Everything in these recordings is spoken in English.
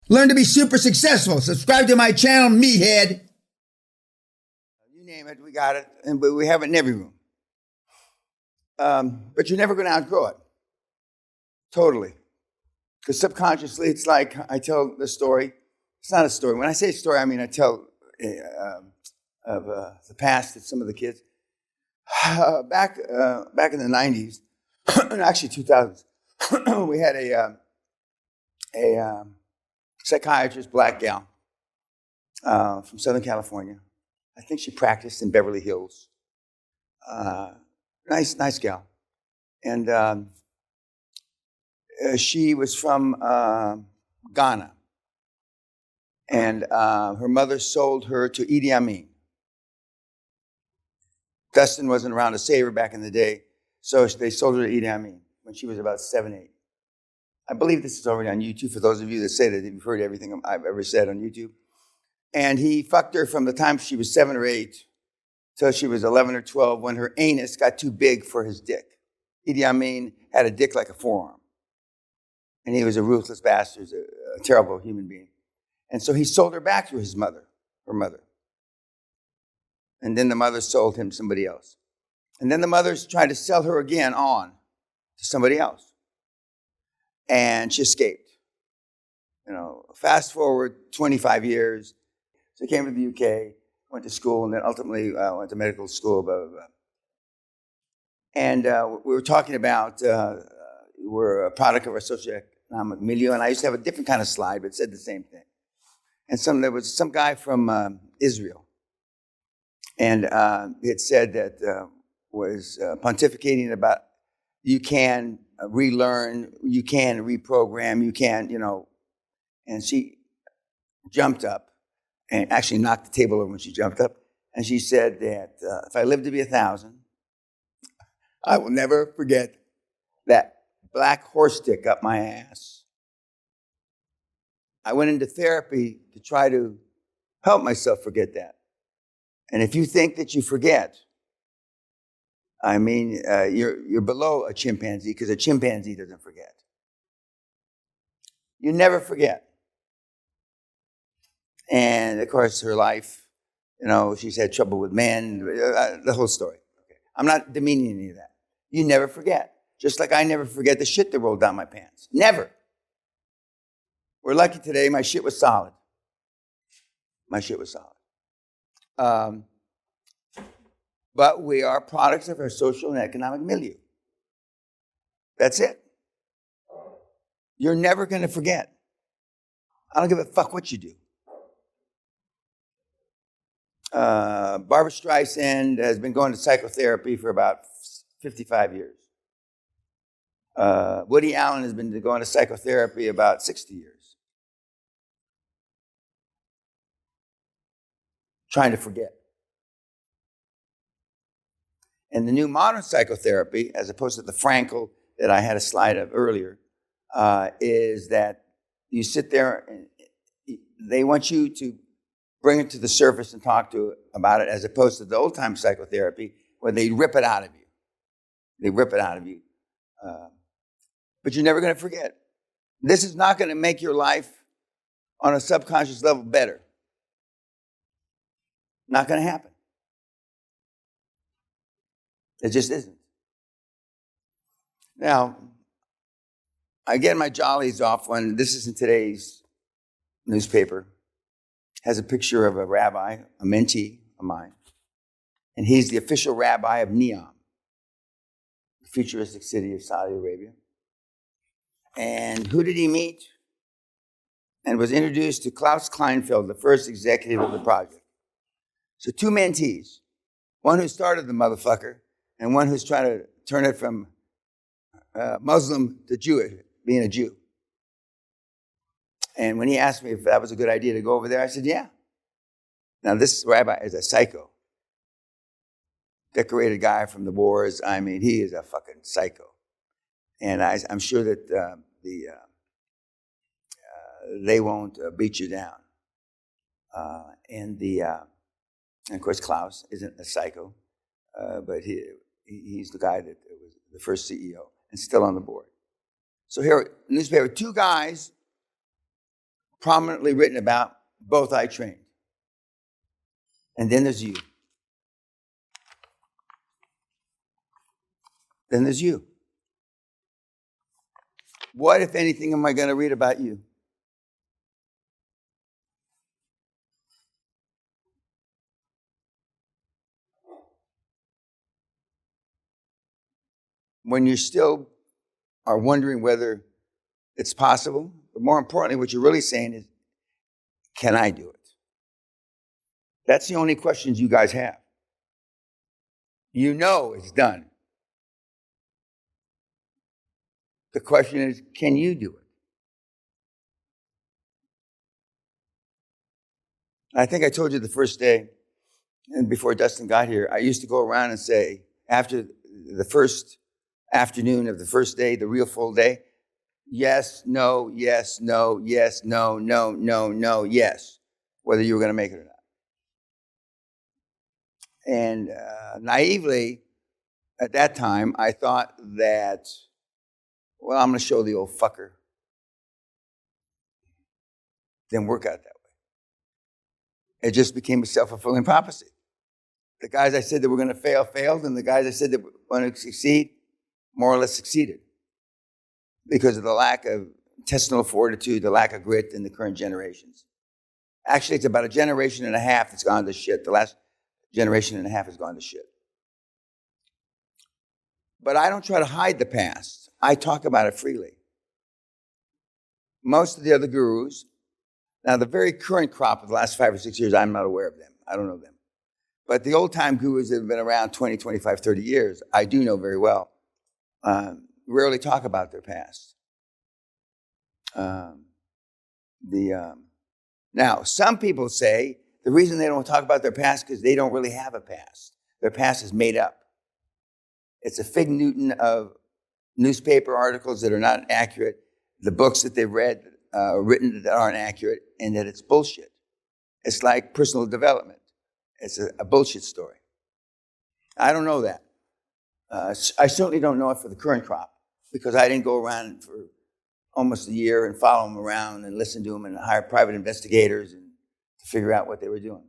Learn to be super successful. Subscribe to my channel, Meathead. You name it, we got it, and we have it in every room. But you're never going to outgrow it. Totally. Because subconsciously, it's like I tell the story. It's not a story. When I say story, I mean I tell of the past to some of the kids. Back in the 90s, actually 2000s, we had a psychiatrist, black gal, from Southern California. I think she practiced in Beverly Hills. Nice gal. And she was from Ghana. And her mother sold her to Idi Amin. Dustin wasn't around to save her back in the day, so they sold her to Idi Amin when she was about 7, 8. I believe this is already on YouTube for those of you that say that you've heard everything I've ever said on YouTube. And he fucked her from the time she was 7 or 8 till she was 11 or 12 when her anus got too big for his dick. Idi Amin had a dick like a forearm. And he was a ruthless bastard, a terrible human being. And so he sold her back to her mother. And then the mother sold him somebody else. And then the mothers tried to sell her again on to somebody else. And she escaped. Fast forward 25 years. She came to the UK, went to school, and then ultimately went to medical school, blah, blah, blah. And we were talking about, we're a product of our socioeconomic milieu, and I used to have a different kind of slide, but it said the same thing. And there was some guy from Israel. And it said that was pontificating about you can relearn, you can reprogram, you can, And she jumped up and actually knocked the table over when she jumped up. And she said that if I live to be 1,000, I will never forget that black horse stick up my ass. I went into therapy to try to help myself forget that. And if you think that you forget, I mean, you're below a chimpanzee because a chimpanzee doesn't forget. You never forget. And of course, her life, she's had trouble with men, the whole story. Okay. I'm not demeaning any of that. You never forget. Just like I never forget the shit that rolled down my pants. Never. We're lucky today, my shit was solid. But we are products of our social and economic milieu. That's it. You're never going to forget. I don't give a fuck what you do. Barbra Streisand has been going to psychotherapy for about 55 years. Woody Allen has been going to psychotherapy about 60 years. Trying to forget. And the new modern psychotherapy, as opposed to the Frankl that I had a slide of earlier, is that you sit there and they want you to bring it to the surface and talk about it, as opposed to the old-time psychotherapy where they rip it out of you. But you're never going to forget. This is not going to make your life on a subconscious level better. Not going to happen. It just isn't. Now, I get my jollies off when this is in today's newspaper. Has a picture of a rabbi, a mentee of mine. And he's the official rabbi of Neom, the futuristic city of Saudi Arabia. And who did he meet? And was introduced to Klaus Kleinfeld, the first executive of the project. So 2 mentees, one who started the motherfucker and one who's trying to turn it from Muslim to Jewish, being a Jew. And when he asked me if that was a good idea to go over there, I said, yeah. Now, this rabbi is a psycho. Decorated guy from the wars. I mean, he is a fucking psycho. And I'm sure that they won't beat you down. And of course, Klaus isn't a psycho, but he's the guy that was the first CEO and still on the board. So here, newspaper, 2 guys prominently written about, both I trained. And then there's you. Then there's you. What, if anything, am I going to read about you? When you still are wondering whether it's possible, but more importantly, what you're really saying is, can I do it? That's the only questions you guys have. You know it's done. The question is, can you do it? I think I told you the first day, and before Dustin got here, I used to go around and say, after the first afternoon of the first day, the real full day, yes, no, yes, no, yes, no, no, no, no, yes, whether you were going to make it or not. And naively, at that time, I thought that, well, I'm going to show the old fucker. Didn't work out that way. It just became a self-fulfilling prophecy. The guys I said that were going to fail, failed, and the guys I said that were going to succeed, more or less succeeded. Because of the lack of intestinal fortitude, the lack of grit in the current generations. Actually, it's about a generation and a half that's gone to shit. The last generation and a half has gone to shit. But I don't try to hide the past. I talk about it freely. Most of the other gurus, now the very current crop of the last 5 or 6 years, I'm not aware of them. I don't know them. But the old-time gurus that have been around 20, 25, 30 years, I do know very well, rarely talk about their past. Now, some people say the reason they don't talk about their past is because they don't really have a past. Their past is made up. It's a fig Newton of newspaper articles that are not accurate, the books that they've read, written that aren't accurate, and that it's bullshit. It's like personal development. It's a bullshit story. I don't know that. I certainly don't know it for the current crop because I didn't go around for almost a year and follow them around and listen to them and hire private investigators and to figure out what they were doing.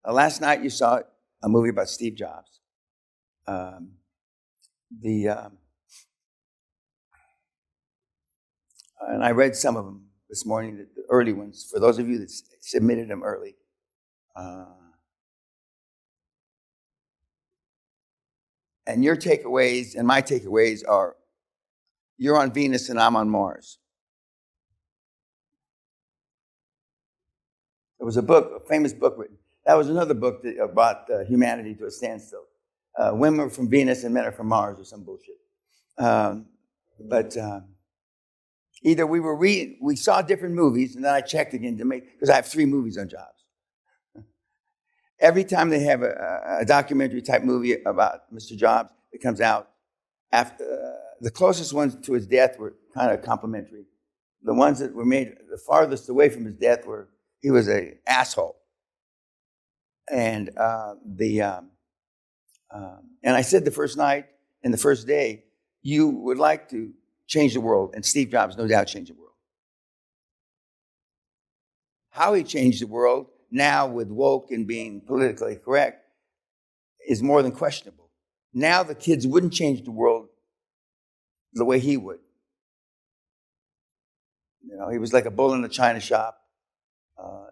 Last night you saw a movie about Steve Jobs. And I read some of them this morning, the early ones, for those of you that submitted them early. And your takeaways and my takeaways are, you're on Venus and I'm on Mars. There was a book, a famous book written. That was another book that brought humanity to a standstill. Women are from Venus and men are from Mars or some bullshit. But either we saw different movies, and then I checked again to make, because I have 3 movies on Jobs. Every time they have a documentary type movie about Mr. Jobs that comes out, after the closest ones to his death were kind of complimentary. The ones that were made the farthest away from his death were, he was an asshole. And and I said the first night and the first day, you would like to change the world, and Steve Jobs no doubt changed the world. How he changed the world now with woke and being politically correct is more than questionable. Now the kids wouldn't change the world the way he would. You know, he was like a bull in a china shop.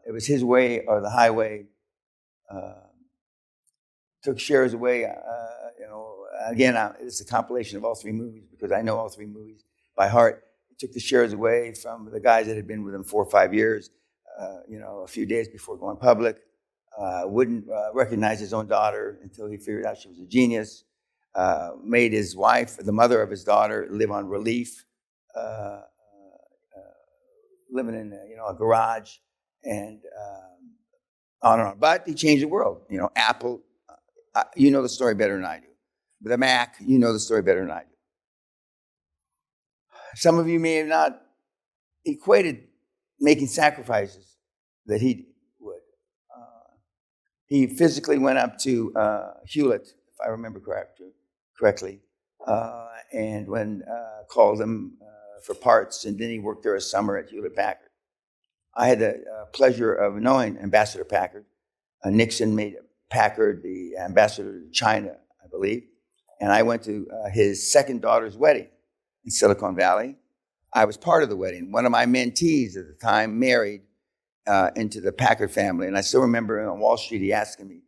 It was his way or the highway. Took shares away. Again, it's a compilation of all 3 movies because I know all 3 movies by heart. He took the shares away from the guys that had been with him 4 or 5 years. A few days before going public, wouldn't recognize his own daughter until he figured out she was a genius, made his wife, the mother of his daughter, live on relief, living in a garage, and on and on. But he changed the world. Apple, you know the story better than I do. The Mac, you know the story better than I do. Some of you may have not equated making sacrifices that he would. He physically went up to Hewlett, if I remember correctly, and when called them for parts, and then he worked there a summer at Hewlett Packard. I had the pleasure of knowing Ambassador Packard. Nixon made Packard the ambassador to China, I believe. And I went to his second daughter's wedding in Silicon Valley. I was part of the wedding. One of my mentees at the time married into the Packard family. And I still remember on Wall Street, he asking me,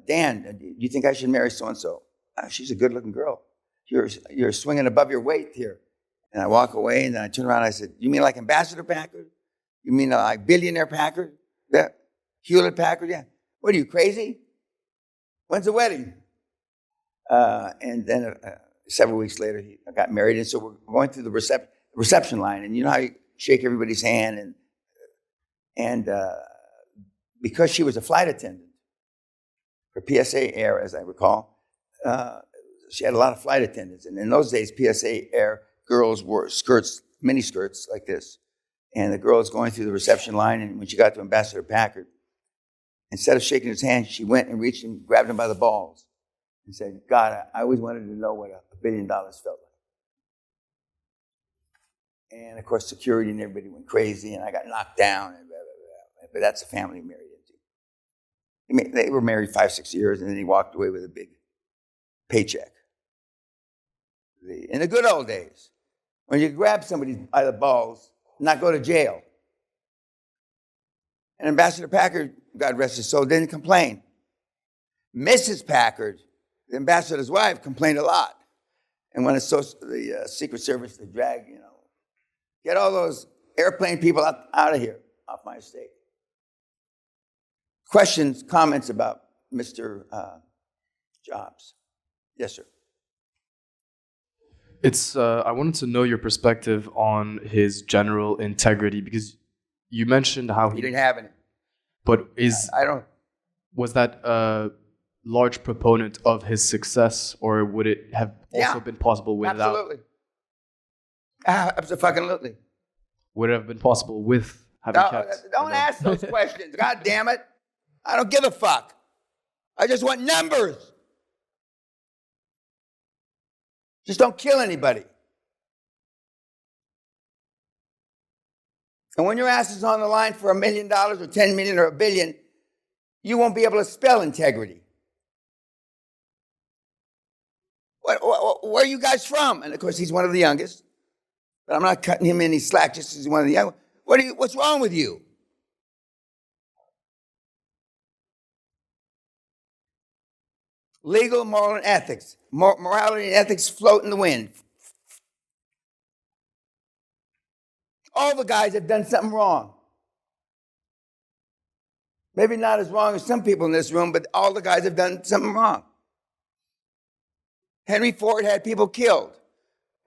Dan, do you think I should marry so-and-so? She's a good-looking girl. You're swinging above your weight here. And I walk away, and then I turn around and I said, you mean like Ambassador Packard? You mean like billionaire Packard? Yeah. Hewlett Packard? Yeah. What are you, crazy? When's the wedding? And then several weeks later, I got married. And so we're going through the reception line. And you know how you shake everybody's hand? And because she was a flight attendant for PSA Air, as I recall, she had a lot of flight attendants. And in those days, PSA Air girls wore skirts, mini skirts like this. And the girl was going through the reception line. And when she got to Ambassador Packard, instead of shaking his hand, she went and reached and grabbed him by the balls and said, God, I always wanted to know what $1 billion felt like. And of course, security and everybody went crazy, and I got knocked down. And blah, blah, blah. But that's the family he married into. They were married 5-6 years, and then he walked away with a big paycheck. In the good old days, when you grab somebody by the balls, not go to jail. And Ambassador Packard, God rest his soul, didn't complain. Mrs. Packard, the ambassador's wife, complained a lot. And when the Secret Service, they drag, get all those airplane people out of here, off my estate. Questions, comments about Mr. Jobs? Yes, sir. I wanted to know your perspective on his general integrity, because you mentioned how he didn't have any. But was that a large proponent of his success, or would it have also been possible without? Absolutely. Absolutely. Would it have been possible with having kept? Don't ask those questions. God damn it. I don't give a fuck. I just want numbers. Just don't kill anybody. And when your ass is on the line for $1 million or $10 million or $1 billion, you won't be able to spell integrity. Where are you guys from? And of course, he's one of the youngest. But I'm not cutting him any slack just because he's one of the young. What's wrong with you? Legal, moral, and ethics. Morality and ethics float in the wind. All the guys have done something wrong. Maybe not as wrong as some people in this room, but all the guys have done something wrong. Henry Ford had people killed.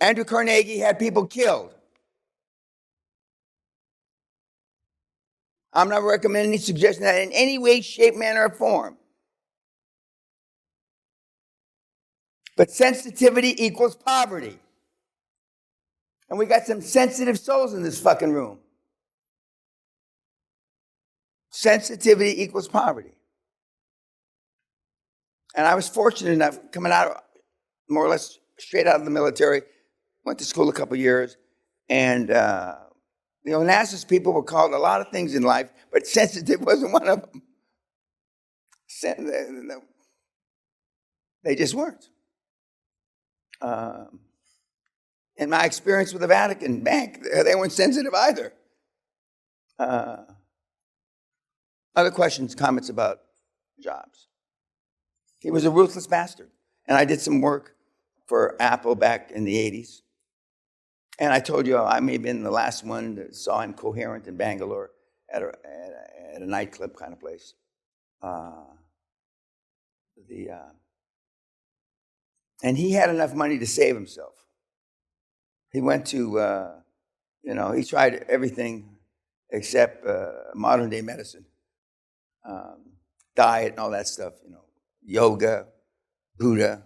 Andrew Carnegie had people killed. I'm not recommending, suggesting that in any way, shape, manner, or form. But sensitivity equals poverty. And we got some sensitive souls in this fucking room. Sensitivity equals poverty. And I was fortunate enough, coming out more or less straight out of the military, went to school a couple years, and Onassis people were called a lot of things in life, but sensitive wasn't one of them. They just weren't. In my experience with the Vatican Bank, they weren't sensitive either. Other questions, comments about Jobs? He was a ruthless bastard. And I did some work for Apple back in the 80s. And I told you I may have been the last one that saw him coherent in Bangalore at a nightclub kind of place. And he had enough money to save himself. He went to, he tried everything except modern day medicine, diet and all that stuff, yoga, Buddha.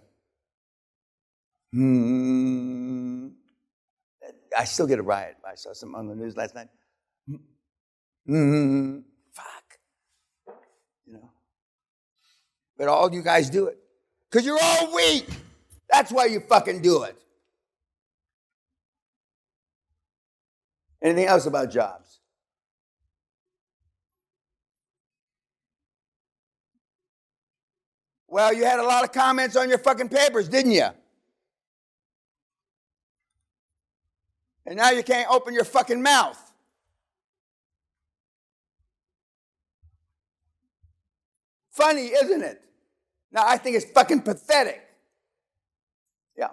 I still get a riot. I saw some on the news last night. Fuck. But all you guys do it. Because you're all weak. That's why you fucking do it. Anything else about Jobs? Well, you had a lot of comments on your fucking papers, didn't you? And now you can't open your fucking mouth. Funny, isn't it? Now, I think it's fucking pathetic. Yeah.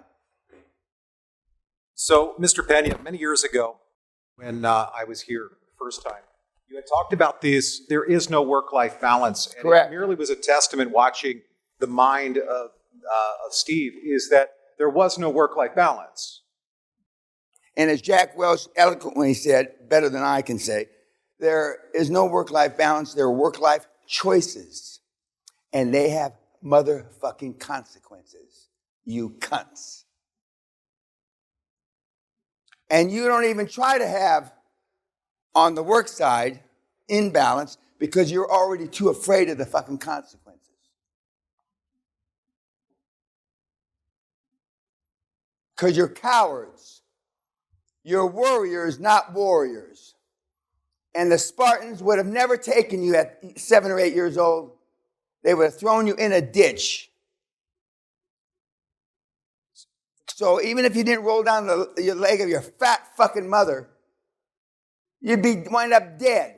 So, Mr. Peña, many years ago, when I was here the first time, you had talked about this, there is no work-life balance. And correct. It merely was a testament watching the mind of Steve, is that there was no work-life balance. And as Jack Welch eloquently said, better than I can say, there is no work-life balance, there are work-life choices. And they have motherfucking consequences, you cunts. And you don't even try to have, on the work side, imbalance because you're already too afraid of the fucking consequences. Because you're cowards. You're warriors, not warriors. And the Spartans would have never taken you at 7 or 8 years old. They would have thrown you in a ditch. So even if you didn't roll down your leg of your fat fucking mother, you'd wind up dead.